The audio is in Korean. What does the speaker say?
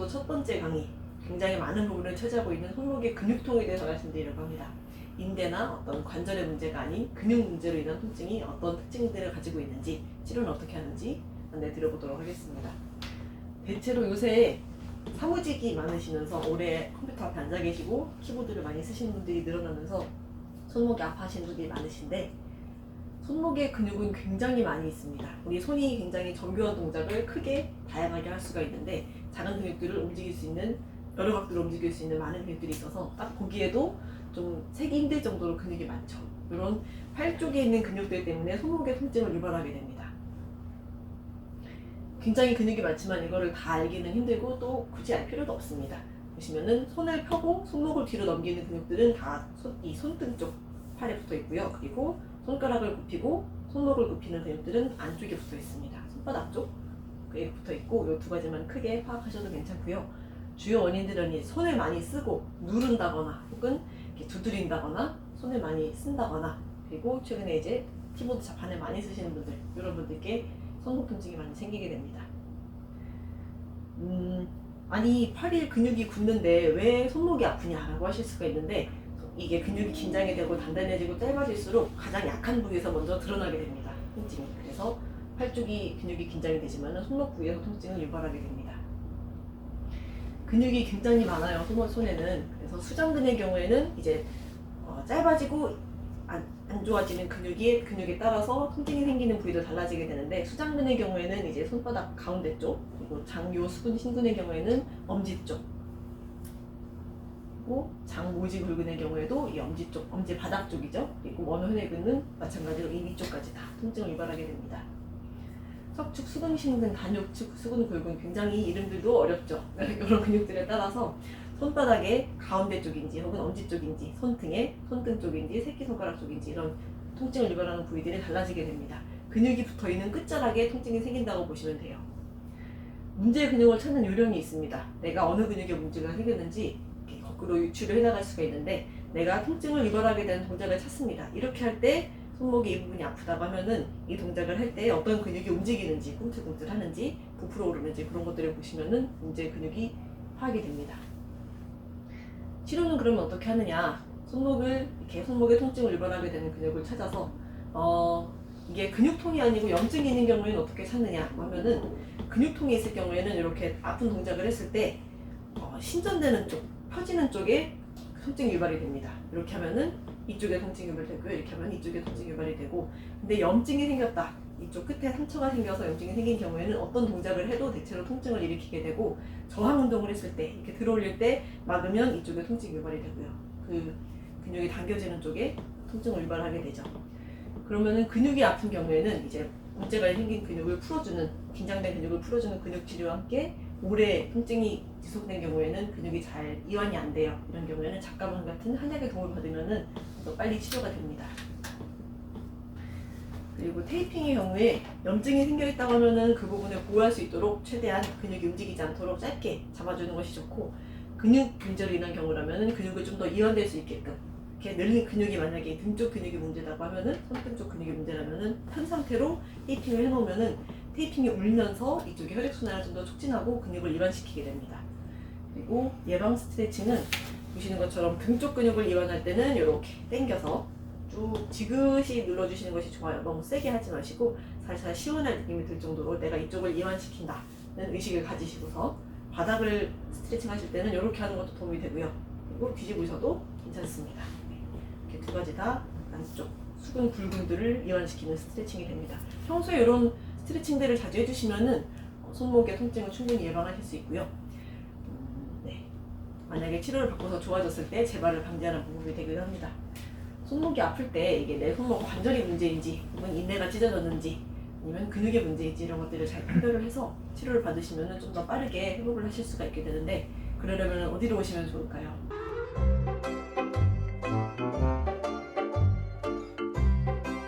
앞으로도 첫 번째 강의, 굉장히 많은 부분을 차지하고 있는 손목의 근육통에 대해서 말씀드리려고 합니다. 인대나 어떤 관절의 문제가 아닌 근육 문제로 인한 통증이 어떤 특징들을 가지고 있는지, 치료는 어떻게 하는지 안내 드려보도록 하겠습니다. 대체로 요새 사무직이 많으시면서 오래 컴퓨터 앞에 앉아 계시고 키보드를 많이 쓰시는 분들이 늘어나면서 손목이 아파하시는 분들이 많으신데, 손목의 근육은 굉장히 많이 있습니다. 우리 손이 굉장히 정교한 동작을 크게 다양하게 할 수가 있는데, 작은 근육들을 움직일 수 있는, 여러 각도로 움직일 수 있는 많은 근육들이 있어서 딱 보기에도 좀 세기 힘들 정도로 근육이 많죠. 이런 팔 쪽에 있는 근육들 때문에 손목의 통증을 유발하게 됩니다. 굉장히 근육이 많지만 이거를 다 알기는 힘들고 또 굳이 알 필요도 없습니다. 보시면은 손을 펴고 손목을 뒤로 넘기는 근육들은 다 이 손등 쪽 팔에 붙어 있고요. 그리고 손가락을 굽히고 손목을 굽히는 근육들은 안쪽에 붙어 있습니다. 손바닥 쪽에 붙어 있고, 이 두 가지만 크게 파악하셔도 괜찮고요. 주요 원인들은 손을 많이 쓰고 누른다거나 혹은 이렇게 두드린다거나 손을 많이 쓴다거나, 그리고 최근에 이제 키보드 자판을 많이 쓰시는 분들, 이런 분들께 손목 통증이 많이 생기게 됩니다. 아니 팔이 근육이 굳는데 왜 손목이 아프냐라고 하실 수가 있는데, 이게 근육이 긴장이 되고 단단해지고 짧아질수록 가장 약한 부위에서 먼저 드러나게 됩니다. 통증이. 그래서 팔 쪽이 근육이 긴장이 되지만 손목 부위에서 통증을 유발하게 됩니다. 근육이 굉장히 많아요, 손에는. 그래서 수장근의 경우에는 이제 짧아지고 안 좋아지는 근육에 따라서 통증이 생기는 부위도 달라지게 되는데, 수장근의 경우에는 이제 손바닥 가운데 쪽, 그리고 장요 수근 신근의 경우에는 엄지 쪽, 그리고 장모지 골근의 경우에도 이 엄지 쪽, 엄지 바닥 쪽이죠. 그리고 원혼회근은 마찬가지로 이 위쪽까지 다 통증을 유발하게 됩니다. 석축, 수근, 신근, 단육축, 수근, 골근, 굉장히 이름들도 어렵죠. 이런 근육들에 따라서 손바닥의 가운데 쪽인지 혹은 엄지 쪽인지, 손등의 손등 쪽인지, 새끼손가락 쪽인지, 이런 통증을 유발하는 부위들이 달라지게 됩니다. 근육이 붙어있는 끝자락에 통증이 생긴다고 보시면 돼요. 문제 근육을 찾는 요령이 있습니다. 내가 어느 근육에 문제가 생겼는지 이렇게 거꾸로 유추를 해나갈 수가 있는데, 내가 통증을 유발하게 되는 동작을 찾습니다. 이렇게 할 때 손목이 이 부분이 아프다고 하면은 이 동작을 할 때 어떤 근육이 움직이는지, 꿈틀꿈틀 하는지, 부풀어 오르는지, 그런 것들을 보시면은 문제 근육이 파악이 됩니다. 치료는 그러면 어떻게 하느냐? 손목의 통증을 유발하게 되는 근육을 찾아서, 이게 근육통이 아니고 염증이 있는 경우에는 어떻게 찾느냐 하면은, 근육통이 있을 경우에는 이렇게 아픈 동작을 했을 때 신전되는 쪽, 펴지는 쪽에 통증이 유발이 됩니다. 이렇게 하면은 이쪽에 통증이 유발되고요. 이렇게 하면 이쪽에 통증이 유발이 되고, 근데 염증이 생겼다, 이쪽 끝에 상처가 생겨서 염증이 생긴 경우에는 어떤 동작을 해도 대체로 통증을 일으키게 되고, 저항 운동을 했을 때 이렇게 들어올릴 때 막으면 이쪽에 통증이 유발이 되고요. 그 근육이 당겨지는 쪽에 통증을 유발하게 되죠. 그러면은 근육이 아픈 경우에는 이제 문제가 생긴 근육을 풀어주는, 긴장된 근육을 풀어주는 근육 치료와 함께, 오래 통증이 지속된 경우에는 근육이 잘 이완이 안 돼요. 이런 경우에는 작가방 같은 한약의 도움을 받으면은 더 빨리 치료가 됩니다. 그리고 테이핑의 경우에 염증이 생겨 있다고 하면은 그 부분을 보호할 수 있도록 최대한 근육이 움직이지 않도록 짧게 잡아주는 것이 좋고, 근육 문제로 인한 경우라면은 근육을 좀 더 이완될 수 있게끔, 이렇게 늘린 근육이 만약에 등 쪽 근육이 문제라고 하면은, 손등 쪽 근육이 문제라면은 편 상태로 테이핑을 해놓으면은 테이핑이 울면서 이쪽에 혈액순환을 좀 더 촉진하고 근육을 이완시키게 됩니다. 그리고 예방 스트레칭은 보시는 것처럼 등 쪽 근육을 이완할 때는 이렇게 당겨서 쭉 지그시 눌러주시는 것이 좋아요. 너무 세게 하지 마시고 살살 시원한 느낌이 들 정도로 내가 이쪽을 이완시킨다는 의식을 가지시고서, 바닥을 스트레칭 하실 때는 이렇게 하는 것도 도움이 되고요. 그리고 뒤집으셔도 괜찮습니다. 이렇게 두 가지 다 안쪽 수근, 굴근들을 이완시키는 스트레칭이 됩니다. 평소에 이런 스트레칭들을 자주 해주시면은 손목의 통증을 충분히 예방하실 수 있고요. 만약에 치료를 받고서 좋아졌을 때 재발을 방지하는 방법이 되기도 합니다. 손목이 아플 때 이게 내 손목 관절이 문제인지, 혹은 인대가 찢어졌는지, 아니면 근육의 문제인지, 이런 것들을 잘 판별을 해서 치료를 받으시면 좀 더 빠르게 회복을 하실 수가 있게 되는데, 그러려면 어디로 오시면 좋을까요?